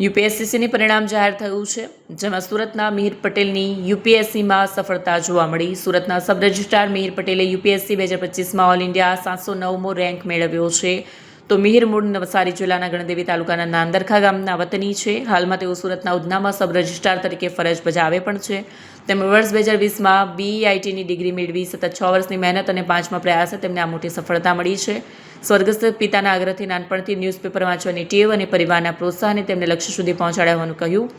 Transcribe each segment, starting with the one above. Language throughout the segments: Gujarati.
યુપીએસસીની પરિણામ જાહેર થયું છે, જેમાં સુરતના મિહિર પટેલની યુપીએસસીમાં સફળતા જોવા મળી. સુરતના સબ રજિસ્ટ્રાર મિહિર પટેલે યુપીએસસી 2025માં ઓલ ઇન્ડિયા 709મો રેન્ક મેળવ્યો છે. તો મિહિર મૂળ નવસારી જિલ્લાના ગણદેવી તાલુકાના નાંદરખા ગામના વતની છે. હાલમાં તેઓ સુરતના ઉધનામાં સબ રજિસ્ટ્રાર તરીકે ફરજ બજાવે પણ છે. તેમણે વર્ષ 2020માં બીઈઆઈટીની ડિગ્રી મેળવી સતત 6 વર્ષની મહેનત અને 5મા પ્રયાસે તેમને આ મોટી સફળતા મળી છે. સ્વર્ગસ્થ પિતાના આગ્રહથી નાનપણથી ન્યૂઝપેપર વાંચવાની ટેવ અને પરિવારના પ્રોત્સાહને તેમને લક્ષ્ય સુધી પહોંચાડ્યા હોવાનું કહ્યું.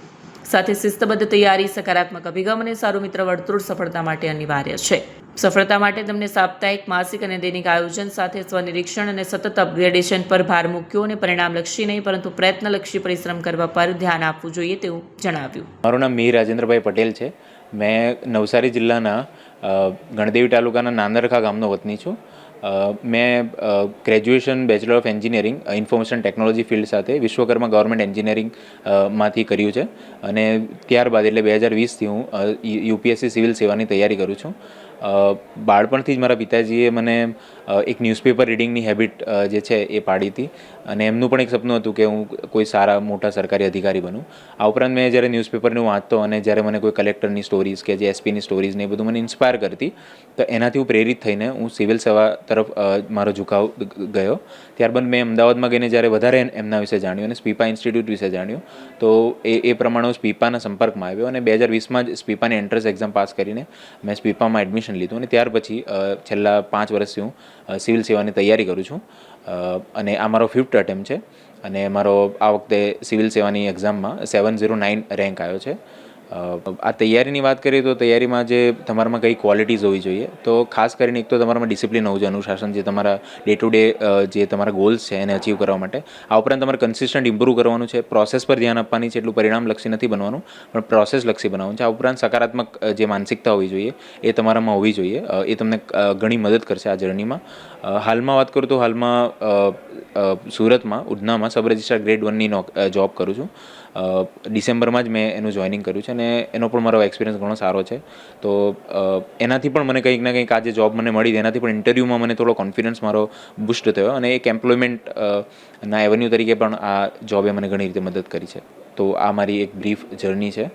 સાથે શિસ્તબદ્ધ તૈયારી, સકારાત્મક અભિગમ અને સારું મિત્ર વર્તુળ સફળતા માટે અનિવાર્ય છે. સફળતા માટે તેમને સાપ્તાહિક, માસિક અને દૈનિક આયોજન સાથે સ્વનિરીક્ષણ અને સતત અપગ્રેડેશન પર ભાર મૂક્યો અને પરિણામલક્ષી નહીં પરંતુ પ્રયત્નલક્ષી પરિશ્રમ કરવા પર ધ્યાન આપવું જોઈએ તેવું જણાવ્યું. મારું નામ મિહિર રાજેન્દ્રભાઈ પટેલ છે. મેં નવસારી જિલ્લાના ગણદેવી તાલુકાના નાંદરખા ગામનો વતની છું. મેં graduation bachelor of engineering information technology field સાથે વિશ્વકર્મા ગવર્મેન્ટ એન્જિનિયરિંગ માંથી કર્યું છે અને ત્યારબાદ એટલે 2020થી હું યુપીએસસી સિવિલ સેવાની તૈયારી કરું છું. બાળપણથી જ મારા પિતાજીએ મને એક ન્યૂઝપેપર રીડિંગની હેબિટ જે છે એ પાડી હતી અને એમનું પણ એક સપનું હતું કે હું કોઈ સારા મોટા સરકારી અધિકારી બનું. આ ઉપરાંત મેં જ્યારે ન્યૂઝપેપરને વાંચતો અને જ્યારે મને કોઈ કલેક્ટરની સ્ટોરીઝ કે જે એસપીની સ્ટોરીઝ ને એ બધું મને ઇન્સ્પાયર કરતી, તો એનાથી હું પ્રેરિત થઈને હું સિવિલ સેવા તરફ મારો ઝુકાવ ગયો. ત્યારબાદ મેં અમદાવાદમાં ગઈને જ્યારે વધારે એમના વિશે જાણ્યું અને સ્પીપા ઇન્સ્ટિટ્યૂટ વિશે જાણ્યું, તો એ પ્રમાણે હું સ્પીપાના સંપર્કમાં આવ્યો અને 2020માં જ સ્પીપાની એન્ટ્રન્સ એક્ઝામ પાસ કરીને મેં સ્પીપામાં એડમિશન લીધું અને ત્યાર પછી છેલ્લા 5 વર્ષથી હું સિવિલ સેવાની તૈયારી કરું છું અને આ મારો 5th અટેમ્પ્ટ છે અને મારો આ વખતે સિવિલ સેવાની એક્ઝામમાં 709 રેન્ક આવ્યો છે. આ તૈયારીની વાત કરીએ તો તૈયારીમાં જે તમારામાં કઈ ક્વોલિટીઝ હોવી જોઈએ, તો ખાસ કરીને એક તો તમારામાં ડિસિપ્લિન હોવું જોઈએ, અનુશાસન, જે તમારા ડે ટુ ડે જે તમારા ગોલ્સ છે એને અચીવ કરવા માટે. આ ઉપરાંત તમારે કન્સિસ્ટન્ટ ઇમ્પ્રૂવ કરવાનું છે, પ્રોસેસ પર ધ્યાન આપવાની છે, એટલું પરિણામલક્ષી નથી બનવાનું પણ પ્રોસેસલક્ષી બનાવવાનું છે. આ ઉપરાંત સકારાત્મક જે માનસિકતા હોવી જોઈએ એ તમારામાં હોવી જોઈએ, એ તમને ઘણી મદદ કરશે આ જર્નીમાં. હાલમાં વાત કરું તો હાલમાં સુરતમાં ઉધનામાં સબ રજિસ્ટ્રાર ગ્રેડ 1ની જોબ કરું છું. ડિસેમ્બરમાં જ મેં એનું જોઈનિંગ કર્યું છે અને એનો પણ મારો એક્સપિરિયન્સ ઘણો સારો છે. તો એનાથી પણ મને કંઈક ના કંઈક આ જે જોબ મને મળી એનાથી પણ ઇન્ટરવ્યૂમાં મને થોડો કોન્ફિડન્સ મારો બુસ્ટ થયો અને એક એમ્પ્લોયમેન્ટ ના એવન્યુ તરીકે પણ આ જોબે મને ઘણી રીતે મદદ કરી છે. તો આ મારી એક બ્રીફ જર્ની છે.